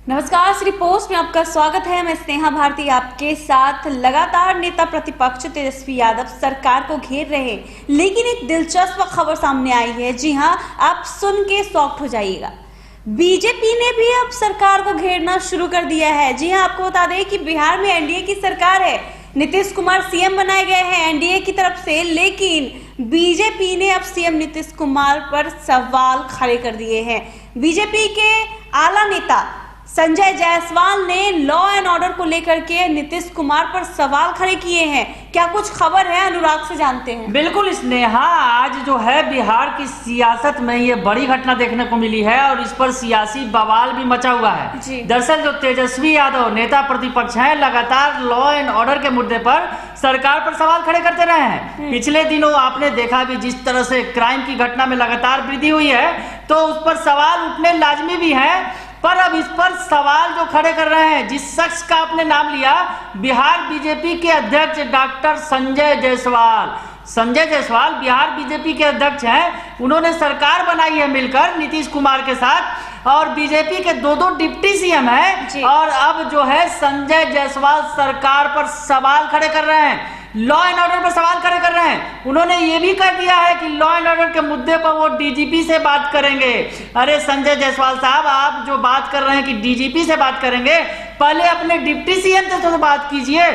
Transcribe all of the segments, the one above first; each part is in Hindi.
नमस्कार, श्री पोस्ट में आपका स्वागत है। मैं स्नेहा भारती आपके साथ। लगातार नेता प्रतिपक्ष तेजस्वी यादव सरकार को घेर रहे हैं, लेकिन एक दिलचस्प खबर सामने आई है। जी हां, आप सुन के शॉक्ड हो जाइएगा। बीजेपी ने भी अब सरकार को घेरना शुरू कर दिया है। जी हां, आपको बता दें कि बिहार में एनडीए की सरकार है। नीतीश कुमार सीएम बनाए गए हैं एनडीए की तरफ से, लेकिन बीजेपी ने अब सीएम नीतीश कुमार पर सवाल खड़े कर दिए हैं। बीजेपी के आला नेता संजय जायसवाल ने लॉ एंड ऑर्डर को लेकर के नीतीश कुमार पर सवाल खड़े किए हैं। क्या कुछ खबर है, अनुराग से जानते हैं। बिल्कुल स्नेहा, आज जो है बिहार की सियासत में ये बड़ी घटना देखने को मिली है और इस पर सियासी बवाल भी मचा हुआ है। दरअसल जो तेजस्वी यादव नेता प्रतिपक्ष हैं, लगातार लॉ एंड ऑर्डर के मुद्दे पर सरकार पर सवाल खड़े करते रहे हैं। पिछले दिनों आपने देखा भी जिस तरह से क्राइम की घटना में लगातार वृद्धि हुई है, तो उस पर सवाल उठने लाजमी भी है। पर अब इस पर सवाल जो खड़े कर रहे हैं, जिस शख्स का आपने नाम लिया, बिहार बीजेपी के अध्यक्ष डॉक्टर संजय जायसवाल। संजय जायसवाल बिहार बीजेपी के अध्यक्ष हैं। उन्होंने सरकार बनाई है मिलकर नीतीश कुमार के साथ, और बीजेपी के दो डिप्टी सीएम हैं। और अब जो है संजय जायसवाल सरकार पर सवाल खड़े कर रहे हैं, लॉ एंड ऑर्डर पर सवाल खड़े कर रहे हैं। उन्होंने ये भी कर दिया है कि लॉ एंड ऑर्डर के मुद्दे पर वो डीजीपी से बात करेंगे। अरे संजय जायसवाल साहब, आप जो बात कर रहे हैं कि डीजीपी से बात करेंगे, पहले अपने डिप्टी सीएम से तो बात कीजिए।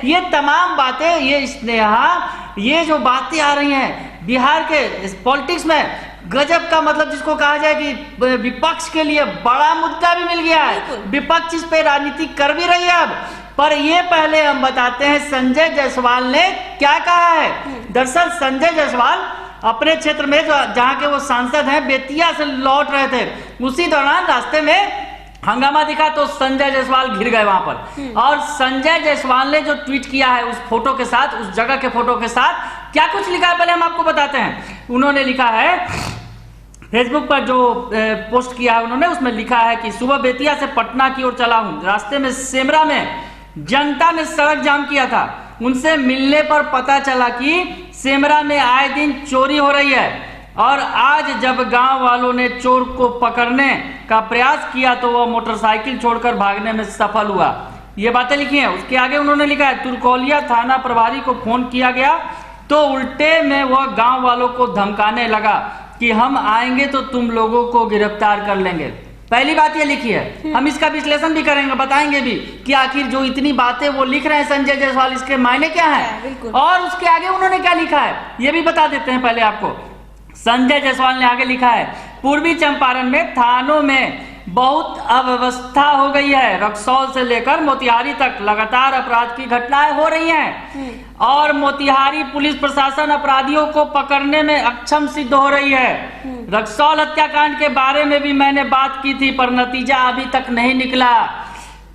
ये तमाम बातें, ये स्नेहा, ये जो बातें आ रही हैं बिहार के पॉलिटिक्स में, गजब का मतलब जिसको कहा जाए कि विपक्ष के लिए बड़ा मुद्दा भी मिल गया है। विपक्ष इस पे राजनीति कर भी रही है अब। पर ये पहले हम बताते हैं संजय जायसवाल ने क्या कहा है। दरअसल संजय जायसवाल अपने क्षेत्र में, जहां के वो सांसद हैं, बेतिया से लौट रहे थे। उसी दौरान रास्ते में हंगामा दिखा तो संजय जायसवाल घिर गए वहां पर। और संजय जायसवाल ने जो ट्वीट किया है उस फोटो के साथ, उस जगह के फोटो के साथ, क्या कुछ लिखा है पहले हम आपको बताते हैं। उन्होंने लिखा है फेसबुक पर जो पोस्ट किया है उन्होंने, उसमें लिखा है कि सुबह बेतिया से पटना की ओर चला हूं, रास्ते में सेमरा में जनता ने सड़क जाम किया था। उनसे मिलने पर पता चला कि सेमरा में आए दिन चोरी हो रही है, और आज जब गांव वालों ने चोर को पकड़ने का प्रयास किया तो वह मोटरसाइकिल छोड़कर भागने में सफल हुआ। ये बातें लिखी हैं। उसके आगे उन्होंने लिखा है तुरकोलिया थाना प्रभारी को फोन किया गया तो उल्टे में वह गांव वालों को धमकाने लगा कि हम आएंगे तो तुम लोगों को गिरफ्तार कर लेंगे। पहली बात ये लिखी है। हम इसका विश्लेषण भी करेंगे, बताएंगे भी कि आखिर जो इतनी बातें वो लिख रहे हैं संजय जायसवाल, इसके मायने क्या है। और उसके आगे उन्होंने क्या लिखा है ये भी बता देते हैं पहले आपको। संजय जायसवाल ने आगे लिखा है पूर्वी चंपारण में थानों में बहुत अव्यवस्था हो गई है। रक्सौल से लेकर मोतिहारी तक लगातार अपराध की घटनाएं हो रही हैं, और मोतिहारी पुलिस प्रशासन अपराधियों को पकड़ने में अक्षम सिद्ध हो रही है। रक्सौल हत्याकांड के बारे में भी मैंने बात की थी, पर नतीजा अभी तक नहीं निकला।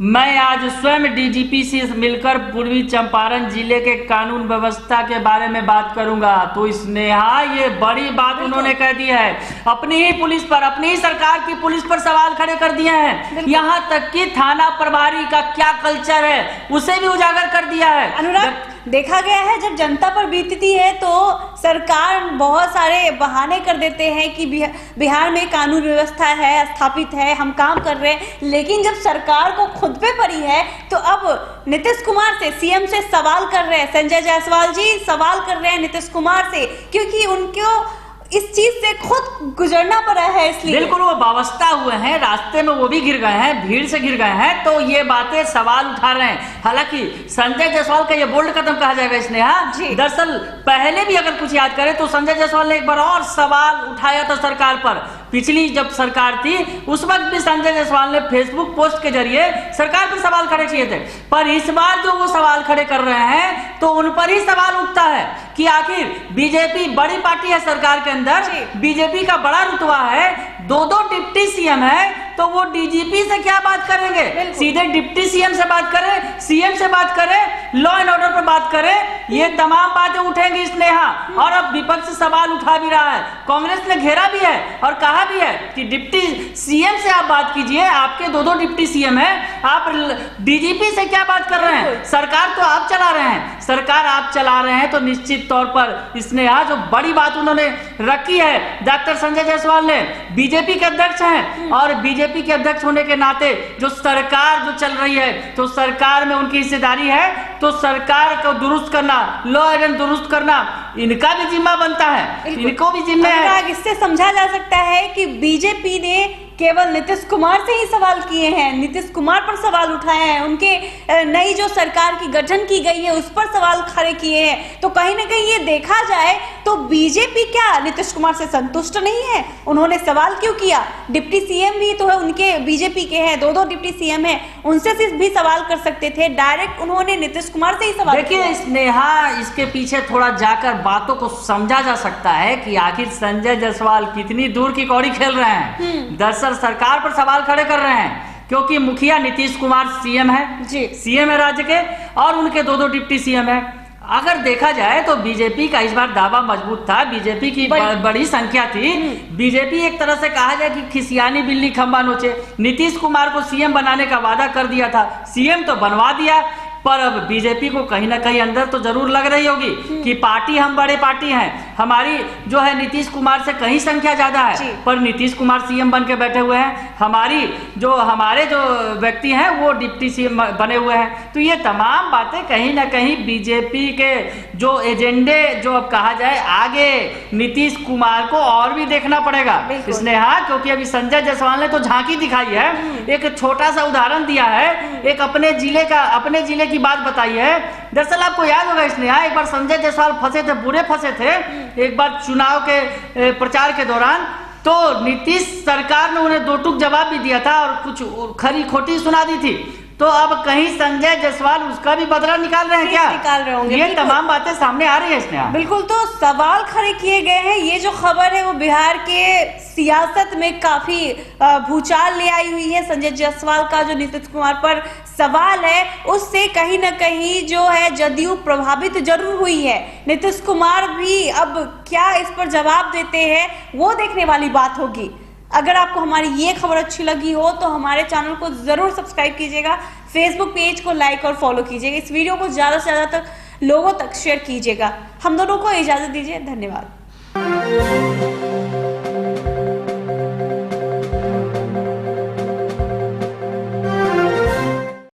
मैं आज स्वयं डीजीपी से मिलकर पूर्वी चंपारण जिले के कानून व्यवस्था के बारे में बात करूंगा। तो स्नेहा, ये बड़ी बात उन्होंने कह दी है। अपनी ही पुलिस पर, अपनी ही सरकार की पुलिस पर सवाल खड़े कर दिए हैं। यहाँ तक कि थाना प्रभारी का क्या कल्चर है उसे भी उजागर कर दिया है। अनुराग, देखा गया है जब जनता पर बीतती है तो सरकार बहुत सारे बहाने कर देते हैं कि बिहार में कानून व्यवस्था है, स्थापित है, हम काम कर रहे हैं। लेकिन जब सरकार को खुद पे पड़ी है तो अब नीतीश कुमार से, सीएम से सवाल कर रहे हैं। संजय जायसवाल जी सवाल कर रहे हैं नीतीश कुमार से, क्योंकि उनको इस चीज से खुद गुजरना पड़ा है। इसलिए बिल्कुल वो वाबस्ता हुए हैं, रास्ते में वो भी गिर गए हैं, भीड़ से गिर गए हैं, तो ये बातें सवाल उठा रहे हैं। हालांकि संजय जायसवाल का ये बोल्ड कदम कहा जाएगा इसने। दरअसल पहले भी अगर कुछ याद करें तो संजय जायसवाल ने एक बार और सवाल उठाया था सरकार पर। पिछली जब सरकार थी उस वक्त भी संजय जायसवाल ने फेसबुक पोस्ट के जरिए सरकार पर सवाल खड़े किए थे। पर इस बार जो वो सवाल खड़े कर रहे हैं तो उन पर ही सवाल उठता है कि आखिर बीजेपी बड़ी पार्टी है सरकार के अंदर, बीजेपी का बड़ा रुतबा है, दो डिप्टी सीएम है, तो वो डीजीपी से क्या बात करेंगे। सीधे डिप्टी सीएम से बात करें, सीएम से बात करें, लॉ एंड ऑर्डर पर बात करें। ये तमाम बातें उठेंगी स्नेहा। और अब विपक्ष सवाल उठा भी रहा है, कांग्रेस ने घेरा भी है और कहा भी है कि डिप्टी सीएम से आप बात कीजिए, आपके दो डिप्टी सीएम हैं, आप डीजीपी से क्या बात कर रहे हैं? सरकार तो आप चला रहे हैं, सरकार आप चला रहे हैं, तो निश्चित तौर पर स्नेहा जो बड़ी बात उन्होंने रखी है, डॉक्टर संजय जायसवाल ने, बीजेपी के अध्यक्ष हैं और बीजेपी के अध्यक्ष होने के नाते जो सरकार जो चल रही है, तो सरकार में उनकी हिस्सेदारी है, तो सरकार को दुरुस्त करना, लॉ एंड दुरुस्त करना इनका भी जिम्मा बनता है, इनको भी जिम्मा है। इससे समझा जा सकता है कि बीजेपी ने केवल नीतीश कुमार से ही सवाल किए हैं, नीतीश कुमार पर सवाल उठाए हैं, उनके नई जो सरकार की गठन की गई है उस पर सवाल खड़े किए हैं। तो कहीं ना कहीं ये देखा जाए तो बीजेपी क्या नीतीश कुमार से संतुष्ट नहीं है? उन्होंने सवाल क्यों किया? डिप्टी सीएम भी तो है उनके, बीजेपी के हैं, दो डिप्टी सीएम हैं, उनसे भी सवाल कर सकते थे, डायरेक्ट उन्होंने नीतीश कुमार से ही सवाल किया। देखिए स्नेहा, इसके पीछे थोड़ा जाकर बातों को समझा जा सकता है कि आखिर संजय जायसवाल कितनी दूर की कौड़ी खेल रहे हैं। दरअसल सरकार पर सवाल खड़े कर रहे हैं क्योंकि मुखिया नीतीश कुमार सीएम है जी, सीएम है राज्य के, और उनके दो डिप्टी सीएम है। अगर देखा जाए तो बीजेपी का इस बार दावा मजबूत था, बीजेपी की बड़ी संख्या थी। बीजेपी एक तरह से कहा जाए कि खिसियानी बिल्ली खंबा नोचे, नीतीश कुमार को सीएम बनाने का वादा कर दिया था, सीएम तो बनवा दिया, पर अब बीजेपी को कहीं ना कहीं अंदर तो जरूर लग रही होगी कि पार्टी, हम बड़े पार्टी हैं, हमारी जो है नीतीश कुमार से कहीं संख्या ज्यादा है, पर नीतीश कुमार सीएम बन के बैठे हुए हैं, हमारे जो व्यक्ति हैं वो डिप्टी सीएम बने हुए हैं। तो ये तमाम बातें कहीं ना कहीं बीजेपी के जो एजेंडे, जो अब कहा जाए आगे नीतीश कुमार को और भी देखना पड़ेगा स्नेहा, क्योंकि अभी संजय जायसवाल ने तो झांकी दिखाई है, एक छोटा सा उदाहरण दिया है, एक अपने जिले की बात बताई है। दरअसल आपको याद होगा स्नेहा, एक बार संजय जायसवाल फंसे थे, बुरे फंसे थे, एक बार चुनाव के प्रचार के दौरान, तो नीतीश सरकार ने उन्हें दो टूक जवाब भी दिया था और कुछ खरी खोटी सुना दी थी। तो अब कहीं संजय जायसवाल उसका भी बदला निकाल रहे हैं क्या? निकाल रहे होंगे। ये तमाम बातें सामने आ रही है इसमें। बिल्कुल, तो सवाल खड़े किए गए हैं। ये जो खबर है वो बिहार के सियासत में काफी भूचाल ले आई हुई है। संजय जायसवाल का जो नीतीश कुमार पर सवाल है उससे कहीं ना कहीं जो है जदयू प्रभावित जरूर हुई है। नीतीश कुमार भी अब क्या इस पर जवाब देते हैं वो देखने वाली बात होगी। अगर आपको हमारी ये खबर अच्छी लगी हो तो हमारे चैनल को जरूर सब्सक्राइब कीजिएगा, फेसबुक पेज को लाइक और फॉलो कीजिएगा, इस वीडियो को ज्यादा से ज्यादा तक लोगों तक शेयर कीजिएगा। हम दोनों को इजाजत दीजिए, धन्यवाद।